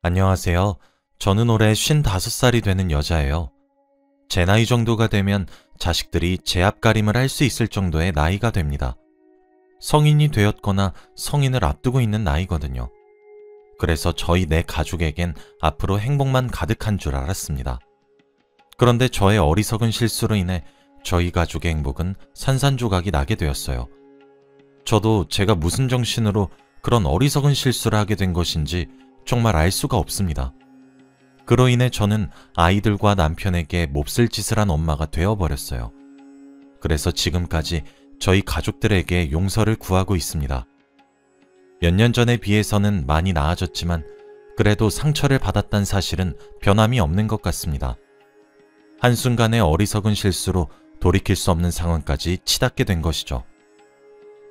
안녕하세요. 저는 올해 55살이 되는 여자예요. 제 나이 정도가 되면 자식들이 제 앞가림을 할 수 있을 정도의 나이가 됩니다. 성인이 되었거나 성인을 앞두고 있는 나이거든요. 그래서 저희 네 가족에겐 앞으로 행복만 가득한 줄 알았습니다. 그런데 저의 어리석은 실수로 인해 저희 가족의 행복은 산산조각이 나게 되었어요. 저도 제가 무슨 정신으로 그런 어리석은 실수를 하게 된 것인지 정말 알 수가 없습니다. 그로 인해 저는 아이들과 남편에게 몹쓸 짓을 한 엄마가 되어버렸어요. 그래서 지금까지 저희 가족들에게 용서를 구하고 있습니다. 몇 년 전에 비해서는 많이 나아졌지만 그래도 상처를 받았다는 사실은 변함이 없는 것 같습니다. 한순간의 어리석은 실수로 돌이킬 수 없는 상황까지 치닫게 된 것이죠.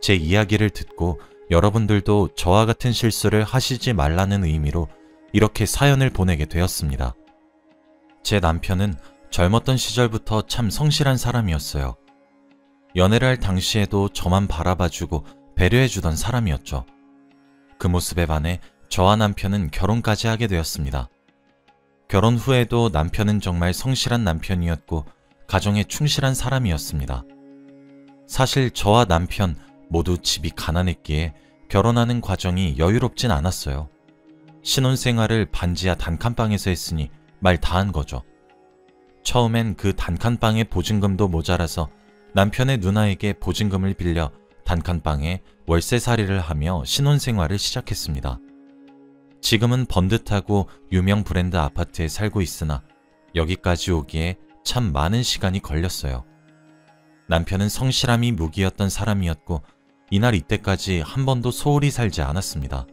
제 이야기를 듣고 여러분들도 저와 같은 실수를 하시지 말라는 의미로 이렇게 사연을 보내게 되었습니다. 제 남편은 젊었던 시절부터 참 성실한 사람이었어요. 연애를 할 당시에도 저만 바라봐주고 배려해주던 사람이었죠. 그 모습에 반해 저와 남편은 결혼까지 하게 되었습니다. 결혼 후에도 남편은 정말 성실한 남편이었고 가정에 충실한 사람이었습니다. 사실 저와 남편 모두 집이 가난했기에 결혼하는 과정이 여유롭진 않았어요. 신혼생활을 반지하 단칸방에서 했으니 말 다한 거죠. 처음엔 그 단칸방의 보증금도 모자라서 남편의 누나에게 보증금을 빌려 단칸방에 월세살이를 하며 신혼생활을 시작했습니다. 지금은 번듯하고 유명 브랜드 아파트에 살고 있으나 여기까지 오기에 참 많은 시간이 걸렸어요. 남편은 성실함이 무기였던 사람이었고 이날 이때까지 한 번도 소홀히 살지 않았습니다.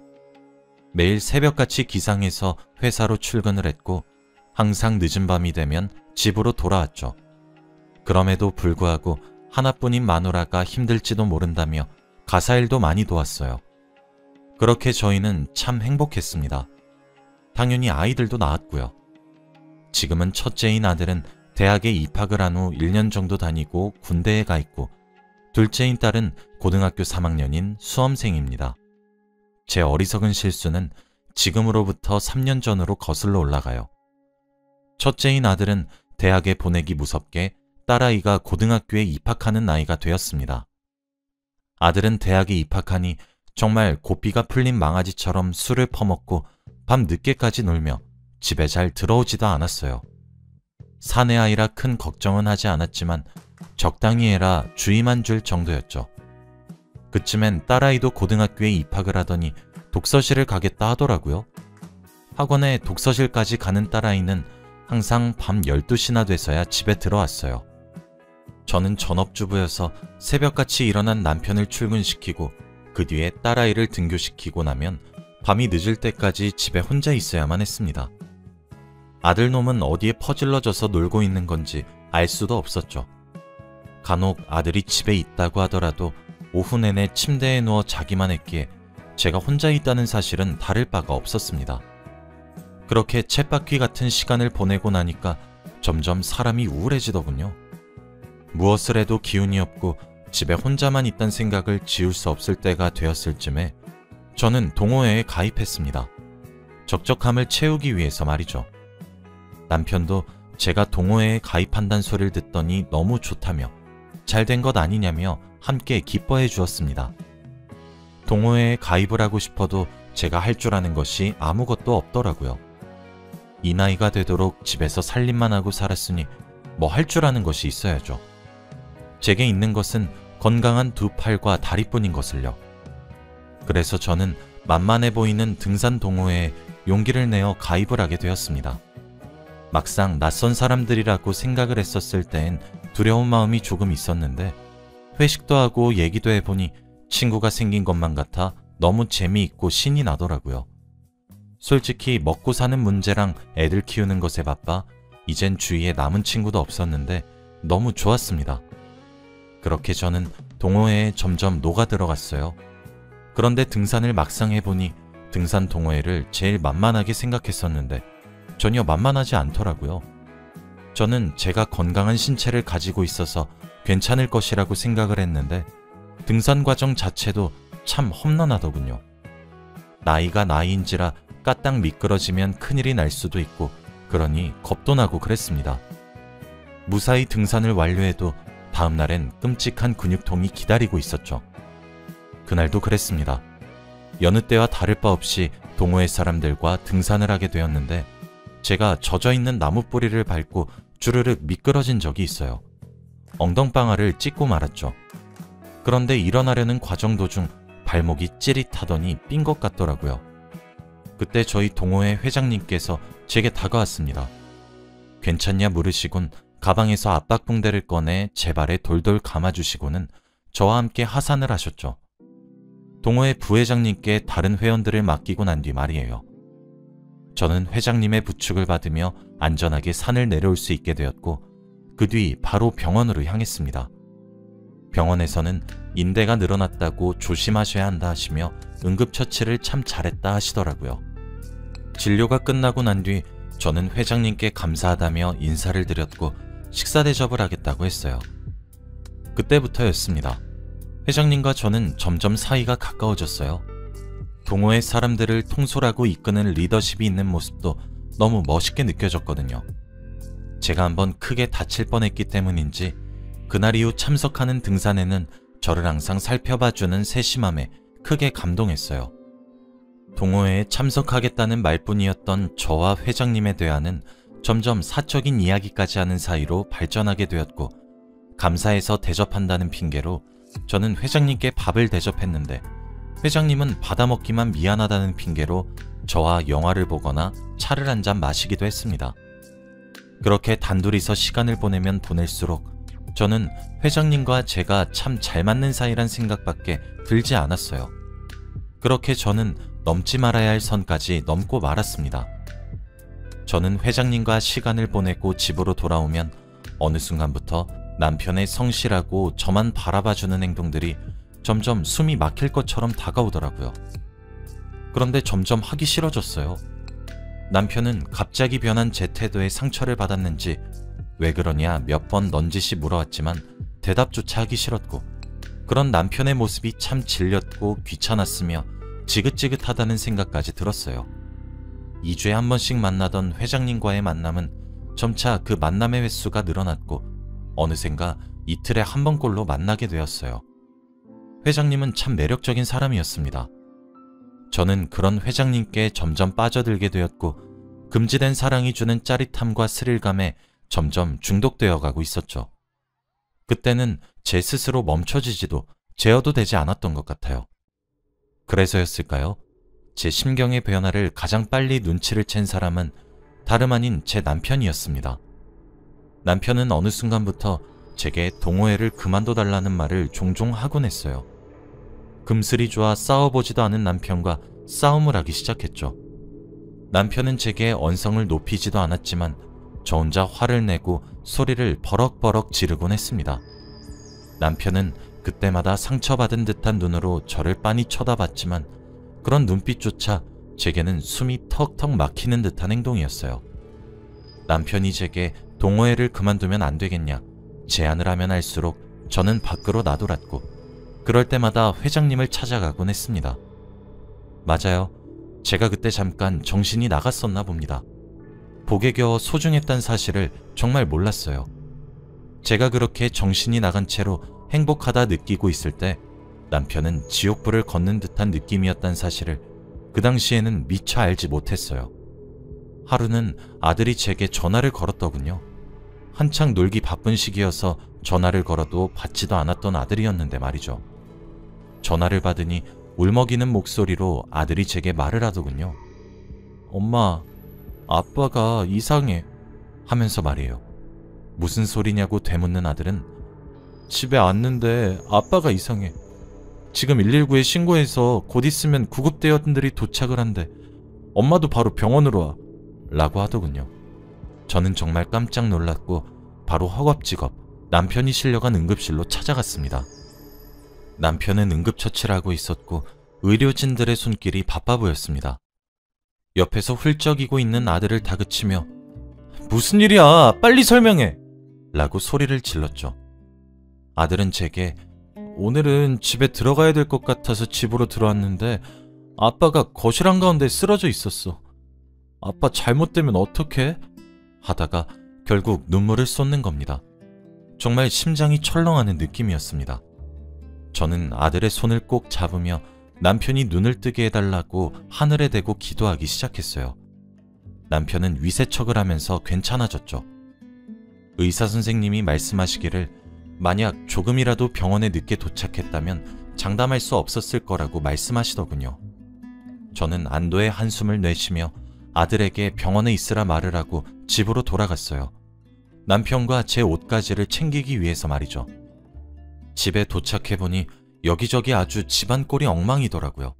매일 새벽같이 기상해서 회사로 출근을 했고 항상 늦은 밤이 되면 집으로 돌아왔죠. 그럼에도 불구하고 하나뿐인 마누라가 힘들지도 모른다며 가사일도 많이 도왔어요. 그렇게 저희는 참 행복했습니다. 당연히 아이들도 낳았고요. 지금은 첫째인 아들은 대학에 입학을 한 후 1년 정도 다니고 군대에 가 있고 둘째인 딸은 고등학교 3학년인 수험생입니다. 제 어리석은 실수는 지금으로부터 3년 전으로 거슬러 올라가요. 첫째인 아들은 대학에 보내기 무섭게 딸아이가 고등학교에 입학하는 나이가 되었습니다. 아들은 대학에 입학하니 정말 고삐가 풀린 망아지처럼 술을 퍼먹고 밤 늦게까지 놀며 집에 잘 들어오지도 않았어요. 사내 아이라 큰 걱정은 하지 않았지만 적당히 해라 주의만 줄 정도였죠. 그쯤엔 딸아이도 고등학교에 입학을 하더니 독서실을 가겠다 하더라고요. 학원에 독서실까지 가는 딸아이는 항상 밤 12시나 돼서야 집에 들어왔어요. 저는 전업주부여서 새벽같이 일어난 남편을 출근시키고 그 뒤에 딸아이를 등교시키고 나면 밤이 늦을 때까지 집에 혼자 있어야만 했습니다. 아들놈은 어디에 퍼질러져서 놀고 있는 건지 알 수도 없었죠. 간혹 아들이 집에 있다고 하더라도 오후 내내 침대에 누워 자기만 했기에 제가 혼자 있다는 사실은 다를 바가 없었습니다. 그렇게 쳇바퀴 같은 시간을 보내고 나니까 점점 사람이 우울해지더군요. 무엇을 해도 기운이 없고 집에 혼자만 있다는 생각을 지울 수 없을 때가 되었을 쯤에 저는 동호회에 가입했습니다. 적적함을 채우기 위해서 말이죠. 남편도 제가 동호회에 가입한다는 소리를 듣더니 너무 좋다며 잘된 것 아니냐며 함께 기뻐해 주었습니다. 동호회에 가입을 하고 싶어도 제가 할 줄 아는 것이 아무것도 없더라고요. 이 나이가 되도록 집에서 살림만 하고 살았으니 뭐 할 줄 아는 것이 있어야죠. 제게 있는 것은 건강한 두 팔과 다리뿐인 것을요. 그래서 저는 만만해 보이는 등산 동호회에 용기를 내어 가입을 하게 되었습니다. 막상 낯선 사람들이라고 생각을 했었을 땐 두려운 마음이 조금 있었는데 회식도 하고 얘기도 해보니 친구가 생긴 것만 같아 너무 재미있고 신이 나더라고요. 솔직히 먹고 사는 문제랑 애들 키우는 것에 바빠 이젠 주위에 남은 친구도 없었는데 너무 좋았습니다. 그렇게 저는 동호회에 점점 녹아 들어갔어요. 그런데 등산을 막상 해보니 등산 동호회를 제일 만만하게 생각했었는데 전혀 만만하지 않더라고요. 저는 제가 건강한 신체를 가지고 있어서 괜찮을 것이라고 생각을 했는데 등산 과정 자체도 참 험난하더군요. 나이가 나이인지라 까딱 미끄러지면 큰일이 날 수도 있고 그러니 겁도 나고 그랬습니다. 무사히 등산을 완료해도 다음날엔 끔찍한 근육통이 기다리고 있었죠. 그날도 그랬습니다. 여느 때와 다를 바 없이 동호회 사람들과 등산을 하게 되었는데 제가 젖어있는 나무 뿌리를 밟고 주르륵 미끄러진 적이 있어요. 엉덩방아를 찢고 말았죠. 그런데 일어나려는 과정 도중 발목이 찌릿하더니 삔 것 같더라고요. 그때 저희 동호회 회장님께서 제게 다가왔습니다. 괜찮냐 물으시곤 가방에서 압박붕대를 꺼내 제 발에 돌돌 감아주시고는 저와 함께 하산을 하셨죠. 동호회 부회장님께 다른 회원들을 맡기고 난 뒤 말이에요. 저는 회장님의 부축을 받으며 안전하게 산을 내려올 수 있게 되었고 그 뒤 바로 병원으로 향했습니다. 병원에서는 인대가 늘어났다고 조심하셔야 한다 하시며 응급처치를 참 잘했다 하시더라고요. 진료가 끝나고 난 뒤 저는 회장님께 감사하다며 인사를 드렸고 식사 대접을 하겠다고 했어요. 그때부터였습니다. 회장님과 저는 점점 사이가 가까워졌어요. 동호회 사람들을 통솔하고 이끄는 리더십이 있는 모습도 너무 멋있게 느껴졌거든요. 제가 한번 크게 다칠 뻔했기 때문인지 그날 이후 참석하는 등산에는 저를 항상 살펴봐주는 세심함에 크게 감동했어요. 동호회에 참석하겠다는 말뿐이었던 저와 회장님의 대화는 점점 사적인 이야기까지 하는 사이로 발전하게 되었고 감사해서 대접한다는 핑계로 저는 회장님께 밥을 대접했는데 회장님은 받아먹기만 미안하다는 핑계로 저와 영화를 보거나 차를 한 잔 마시기도 했습니다. 그렇게 단둘이서 시간을 보내면 보낼수록 저는 회장님과 제가 참 잘 맞는 사이란 생각밖에 들지 않았어요. 그렇게 저는 넘지 말아야 할 선까지 넘고 말았습니다. 저는 회장님과 시간을 보내고 집으로 돌아오면 어느 순간부터 남편의 성실하고 저만 바라봐주는 행동들이 점점 숨이 막힐 것처럼 다가오더라고요. 그런데 점점 하기 싫어졌어요. 남편은 갑자기 변한 제 태도에 상처를 받았는지 왜 그러냐 몇 번 넌지시 물어왔지만 대답조차 하기 싫었고 그런 남편의 모습이 참 질렸고 귀찮았으며 지긋지긋하다는 생각까지 들었어요. 2주에 한 번씩 만나던 회장님과의 만남은 점차 그 만남의 횟수가 늘어났고 어느샌가 이틀에 한 번꼴로 만나게 되었어요. 회장님은 참 매력적인 사람이었습니다. 저는 그런 회장님께 점점 빠져들게 되었고 금지된 사랑이 주는 짜릿함과 스릴감에 점점 중독되어 가고 있었죠. 그때는 제 스스로 멈춰지지도 제어도 되지 않았던 것 같아요. 그래서였을까요? 제 심경의 변화를 가장 빨리 눈치를 챈 사람은 다름 아닌 제 남편이었습니다. 남편은 어느 순간부터 제게 동호회를 그만둬달라는 말을 종종 하곤 했어요. 금슬이 좋아 싸워보지도 않은 남편과 싸움을 하기 시작했죠. 남편은 제게 언성을 높이지도 않았지만 저 혼자 화를 내고 소리를 버럭버럭 지르곤 했습니다. 남편은 그때마다 상처받은 듯한 눈으로 저를 빤히 쳐다봤지만 그런 눈빛조차 제게는 숨이 턱턱 막히는 듯한 행동이었어요. 남편이 제게 동호회를 그만두면 안 되겠냐 제안을 하면 할수록 저는 밖으로 나돌았고 그럴 때마다 회장님을 찾아가곤 했습니다. 맞아요. 제가 그때 잠깐 정신이 나갔었나 봅니다. 복에 겨워 소중했단 사실을 정말 몰랐어요. 제가 그렇게 정신이 나간 채로 행복하다 느끼고 있을 때 남편은 지옥불을 걷는 듯한 느낌이었단 사실을 그 당시에는 미처 알지 못했어요. 하루는 아들이 제게 전화를 걸었더군요. 한창 놀기 바쁜 시기여서 전화를 걸어도 받지도 않았던 아들이었는데 말이죠. 전화를 받으니 울먹이는 목소리로 아들이 제게 말을 하더군요. 엄마, 아빠가 이상해 하면서 말이에요. 무슨 소리냐고 되묻는 아들은 집에 왔는데 아빠가 이상해. 지금 119에 신고해서 곧 있으면 구급대원들이 도착을 한대. 엄마도 바로 병원으로 와 라고 하더군요. 저는 정말 깜짝 놀랐고 바로 허겁지겁 남편이 실려간 응급실로 찾아갔습니다. 남편은 응급처치를 하고 있었고 의료진들의 손길이 바빠 보였습니다. 옆에서 훌쩍이고 있는 아들을 다그치며 무슨 일이야 빨리 설명해 라고 소리를 질렀죠. 아들은 제게 오늘은 집에 들어가야 될 것 같아서 집으로 들어왔는데 아빠가 거실 한가운데 쓰러져 있었어. 아빠 잘못되면 어떡해? 하다가 결국 눈물을 쏟는 겁니다. 정말 심장이 철렁하는 느낌이었습니다. 저는 아들의 손을 꼭 잡으며 남편이 눈을 뜨게 해달라고 하늘에 대고 기도하기 시작했어요. 남편은 위세척을 하면서 괜찮아졌죠. 의사 선생님이 말씀하시기를 만약 조금이라도 병원에 늦게 도착했다면 장담할 수 없었을 거라고 말씀하시더군요. 저는 안도의 한숨을 내쉬며 아들에게 병원에 있으라 말을 하고 집으로 돌아갔어요. 남편과 제 옷가지를 챙기기 위해서 말이죠. 집에 도착해보니 여기저기 아주 집안 꼴이 엉망이더라고요.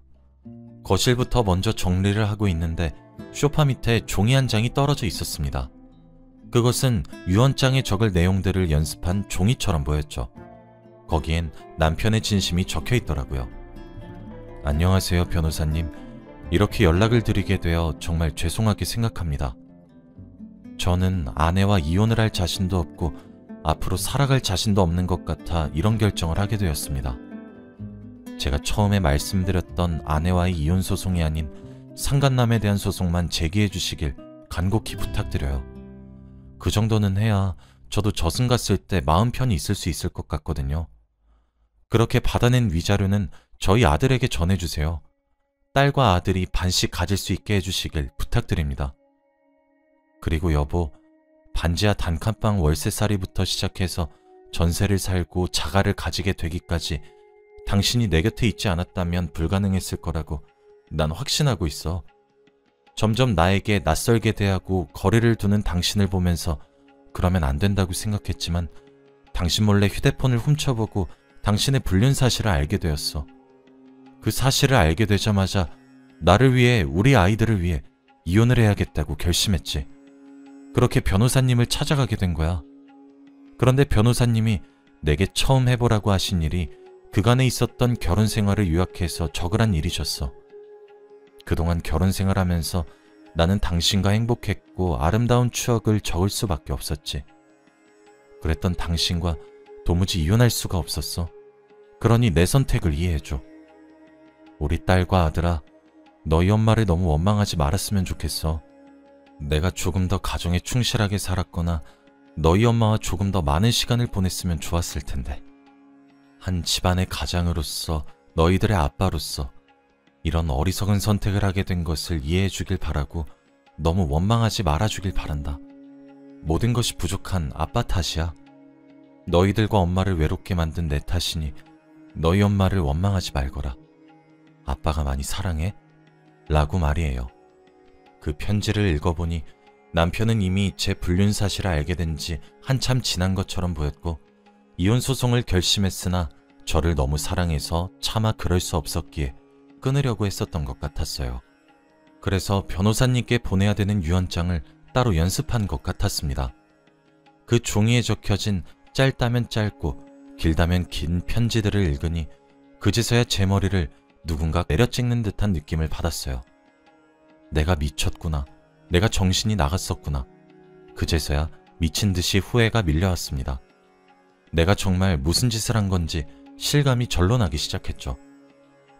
거실부터 먼저 정리를 하고 있는데 소파 밑에 종이 한 장이 떨어져 있었습니다. 그것은 유언장에 적을 내용들을 연습한 종이처럼 보였죠. 거기엔 남편의 진심이 적혀 있더라고요. 안녕하세요, 변호사님. 이렇게 연락을 드리게 되어 정말 죄송하게 생각합니다. 저는 아내와 이혼을 할 자신도 없고 앞으로 살아갈 자신도 없는 것 같아 이런 결정을 하게 되었습니다. 제가 처음에 말씀드렸던 아내와의 이혼 소송이 아닌 상간남에 대한 소송만 제기해 주시길 간곡히 부탁드려요. 그 정도는 해야 저도 저승 갔을 때 마음 편히 있을 수 있을 것 같거든요. 그렇게 받아낸 위자료는 저희 아들에게 전해주세요. 딸과 아들이 반씩 가질 수 있게 해주시길 부탁드립니다. 그리고 여보, 반지하 단칸방 월세살이부터 시작해서 전세를 살고 자가를 가지게 되기까지 당신이 내 곁에 있지 않았다면 불가능했을 거라고 난 확신하고 있어. 점점 나에게 낯설게 대하고 거리를 두는 당신을 보면서 그러면 안 된다고 생각했지만 당신 몰래 휴대폰을 훔쳐보고 당신의 불륜 사실을 알게 되었어. 그 사실을 알게 되자마자 나를 위해, 우리 아이들을 위해 이혼을 해야겠다고 결심했지. 그렇게 변호사님을 찾아가게 된 거야. 그런데 변호사님이 내게 처음 해보라고 하신 일이 그간에 있었던 결혼 생활을 요약해서 적으란 일이셨어. 그동안 결혼 생활하면서 나는 당신과 행복했고 아름다운 추억을 적을 수밖에 없었지. 그랬던 당신과 도무지 이혼할 수가 없었어. 그러니 내 선택을 이해해줘. 우리 딸과 아들아, 너희 엄마를 너무 원망하지 말았으면 좋겠어. 내가 조금 더 가정에 충실하게 살았거나 너희 엄마와 조금 더 많은 시간을 보냈으면 좋았을 텐데. 한 집안의 가장으로서, 너희들의 아빠로서 이런 어리석은 선택을 하게 된 것을 이해해 주길 바라고 너무 원망하지 말아주길 바란다. 모든 것이 부족한 아빠 탓이야. 너희들과 엄마를 외롭게 만든 내 탓이니 너희 엄마를 원망하지 말거라. 아빠가 많이 사랑해? 라고 말이에요. 그 편지를 읽어보니 남편은 이미 제 불륜 사실을 알게 된 지 한참 지난 것처럼 보였고 이혼 소송을 결심했으나 저를 너무 사랑해서 차마 그럴 수 없었기에 끊으려고 했었던 것 같았어요. 그래서 변호사님께 보내야 되는 유언장을 따로 연습한 것 같았습니다. 그 종이에 적혀진 짧다면 짧고 길다면 긴 편지들을 읽으니 그제서야 제 머리를 누군가 내려찍는 듯한 느낌을 받았어요. 내가 미쳤구나. 내가 정신이 나갔었구나. 그제서야 미친 듯이 후회가 밀려왔습니다. 내가 정말 무슨 짓을 한 건지 실감이 절로 나기 시작했죠.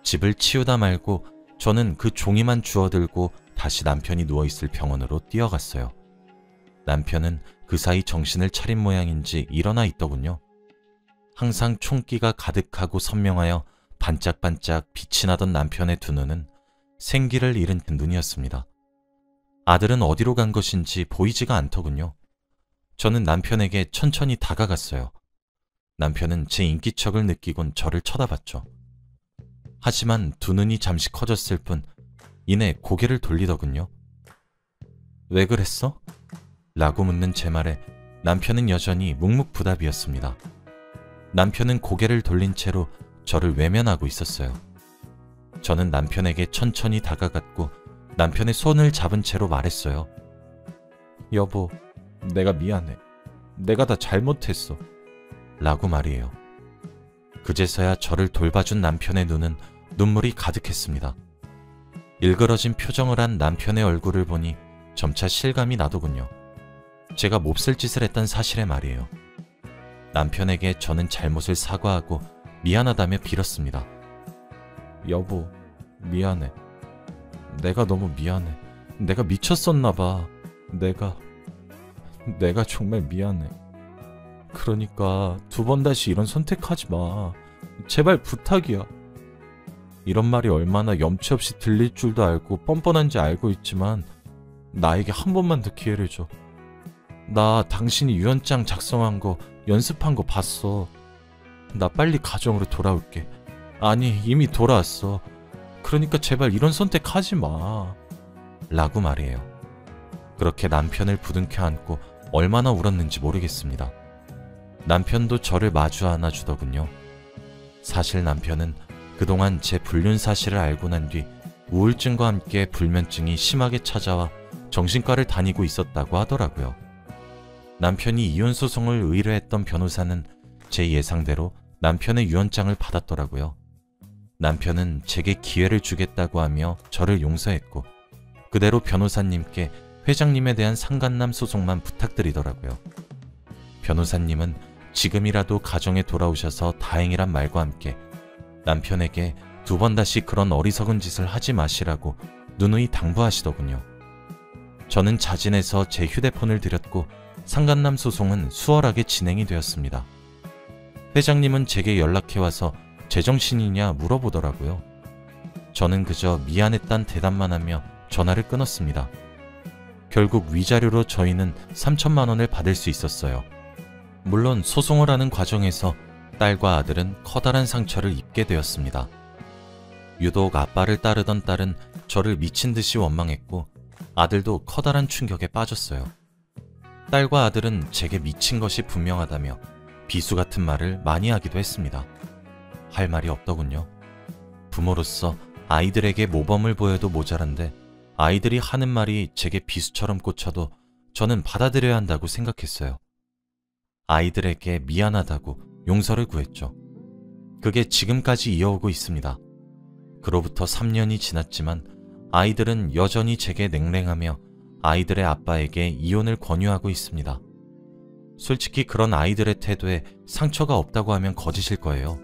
집을 치우다 말고 저는 그 종이만 주워들고 다시 남편이 누워있을 병원으로 뛰어갔어요. 남편은 그 사이 정신을 차린 모양인지 일어나 있더군요. 항상 총기가 가득하고 선명하여 반짝반짝 빛이 나던 남편의 두 눈은 생기를 잃은 눈이었습니다. 아들은 어디로 간 것인지 보이지가 않더군요. 저는 남편에게 천천히 다가갔어요. 남편은 제 인기척을 느끼곤 저를 쳐다봤죠. 하지만 두 눈이 잠시 커졌을 뿐 이내 고개를 돌리더군요. 왜 그랬어? 라고 묻는 제 말에 남편은 여전히 묵묵부답이었습니다. 남편은 고개를 돌린 채로 저를 외면하고 있었어요. 저는 남편에게 천천히 다가갔고 남편의 손을 잡은 채로 말했어요. 여보, 내가 미안해. 내가 다 잘못했어. 라고 말이에요. 그제서야 저를 돌봐준 남편의 눈은 눈물이 가득했습니다. 일그러진 표정을 한 남편의 얼굴을 보니 점차 실감이 나더군요. 제가 몹쓸 짓을 했던 사실에 말이에요. 남편에게 저는 잘못을 사과하고 미안하다며 빌었습니다. 여보, 미안해. 내가 너무 미안해. 내가 미쳤었나 봐. 내가 정말 미안해. 그러니까 2번 다시 이런 선택하지 마. 제발 부탁이야. 이런 말이 얼마나 염치 없이 들릴 줄도 알고 뻔뻔한지 알고 있지만 나에게 한 번만 더 기회를 줘. 나 당신이 유언장 작성한 거, 연습한 거 봤어. 나 빨리 가정으로 돌아올게. 아니, 이미 돌아왔어. 그러니까 제발 이런 선택하지 마. 라고 말해요. 그렇게 남편을 부둥켜 안고 얼마나 울었는지 모르겠습니다. 남편도 저를 마주 안아주더군요. 사실 남편은 그동안 제 불륜 사실을 알고 난 뒤 우울증과 함께 불면증이 심하게 찾아와 정신과를 다니고 있었다고 하더라고요. 남편이 이혼 소송을 의뢰했던 변호사는 제 예상대로 남편의 유언장을 받았더라고요. 남편은 제게 기회를 주겠다고 하며 저를 용서했고 그대로 변호사님께 회장님에 대한 상간남 소송만 부탁드리더라고요. 변호사님은 지금이라도 가정에 돌아오셔서 다행이란 말과 함께 남편에게 2번 다시 그런 어리석은 짓을 하지 마시라고 누누이 당부하시더군요. 저는 자진해서 제 휴대폰을 드렸고 상간남 소송은 수월하게 진행이 되었습니다. 회장님은 제게 연락해와서 제정신이냐 물어보더라고요. 저는 그저 미안했단 대답만 하며 전화를 끊었습니다. 결국 위자료로 저희는 3천만 원을 받을 수 있었어요. 물론 소송을 하는 과정에서 딸과 아들은 커다란 상처를 입게 되었습니다. 유독 아빠를 따르던 딸은 저를 미친 듯이 원망했고 아들도 커다란 충격에 빠졌어요. 딸과 아들은 제게 미친 것이 분명하다며 비수 같은 말을 많이 하기도 했습니다. 할 말이 없더군요. 부모로서 아이들에게 모범을 보여도 모자란데 아이들이 하는 말이 제게 비수처럼 꽂혀도 저는 받아들여야 한다고 생각했어요. 아이들에게 미안하다고 용서를 구했죠. 그게 지금까지 이어오고 있습니다. 그로부터 3년이 지났지만 아이들은 여전히 제게 냉랭하며 아이들의 아빠에게 이혼을 권유하고 있습니다. 솔직히 그런 아이들의 태도에 상처가 없다고 하면 거짓일 거예요.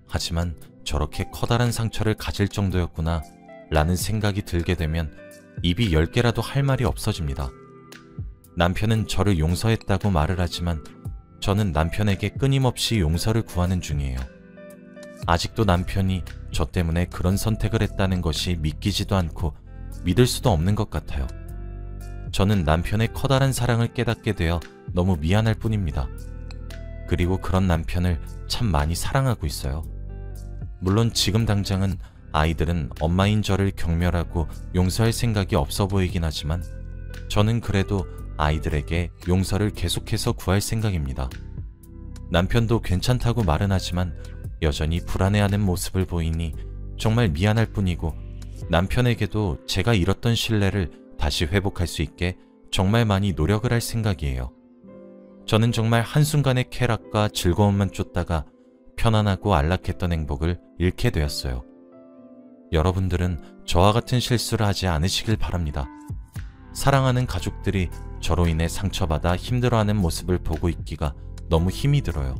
하지만 저렇게 커다란 상처를 가질 정도였구나 라는 생각이 들게 되면 입이 10개라도 할 말이 없어집니다. 남편은 저를 용서했다고 말을 하지만 저는 남편에게 끊임없이 용서를 구하는 중이에요. 아직도 남편이 저 때문에 그런 선택을 했다는 것이 믿기지도 않고 믿을 수도 없는 것 같아요. 저는 남편의 커다란 사랑을 깨닫게 되어 너무 미안할 뿐입니다. 그리고 그런 남편을 참 많이 사랑하고 있어요. 물론 지금 당장은 아이들은 엄마인 저를 경멸하고 용서할 생각이 없어 보이긴 하지만 저는 그래도 아이들에게 용서를 계속해서 구할 생각입니다. 남편도 괜찮다고 말은 하지만 여전히 불안해하는 모습을 보이니 정말 미안할 뿐이고 남편에게도 제가 잃었던 신뢰를 다시 회복할 수 있게 정말 많이 노력을 할 생각이에요. 저는 정말 한순간의 쾌락과 즐거움만 쫓다가 편안하고 안락했던 행복을 잃게 되었어요. 여러분들은 저와 같은 실수를 하지 않으시길 바랍니다. 사랑하는 가족들이 저로 인해 상처받아 힘들어하는 모습을 보고 있기가 너무 힘이 들어요.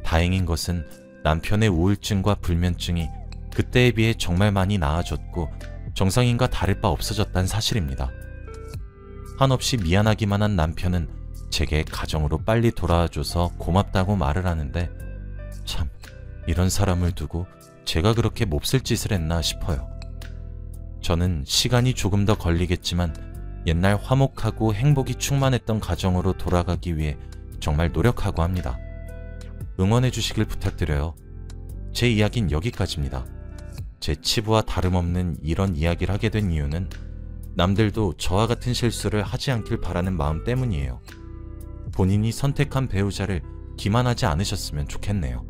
다행인 것은 남편의 우울증과 불면증이 그때에 비해 정말 많이 나아졌고 정상인과 다를 바 없어졌다는 사실입니다. 한없이 미안하기만 한 남편은 제게 가정으로 빨리 돌아와줘서 고맙다고 말을 하는데 참 이런 사람을 두고 제가 그렇게 몹쓸 짓을 했나 싶어요. 저는 시간이 조금 더 걸리겠지만 옛날 화목하고 행복이 충만했던 가정으로 돌아가기 위해 정말 노력하고 합니다. 응원해 주시길 부탁드려요. 제 이야기는 여기까지입니다. 제 치부와 다름없는 이런 이야기를 하게 된 이유는 남들도 저와 같은 실수를 하지 않길 바라는 마음 때문이에요. 본인이 선택한 배우자를 기만하지 않으셨으면 좋겠네요.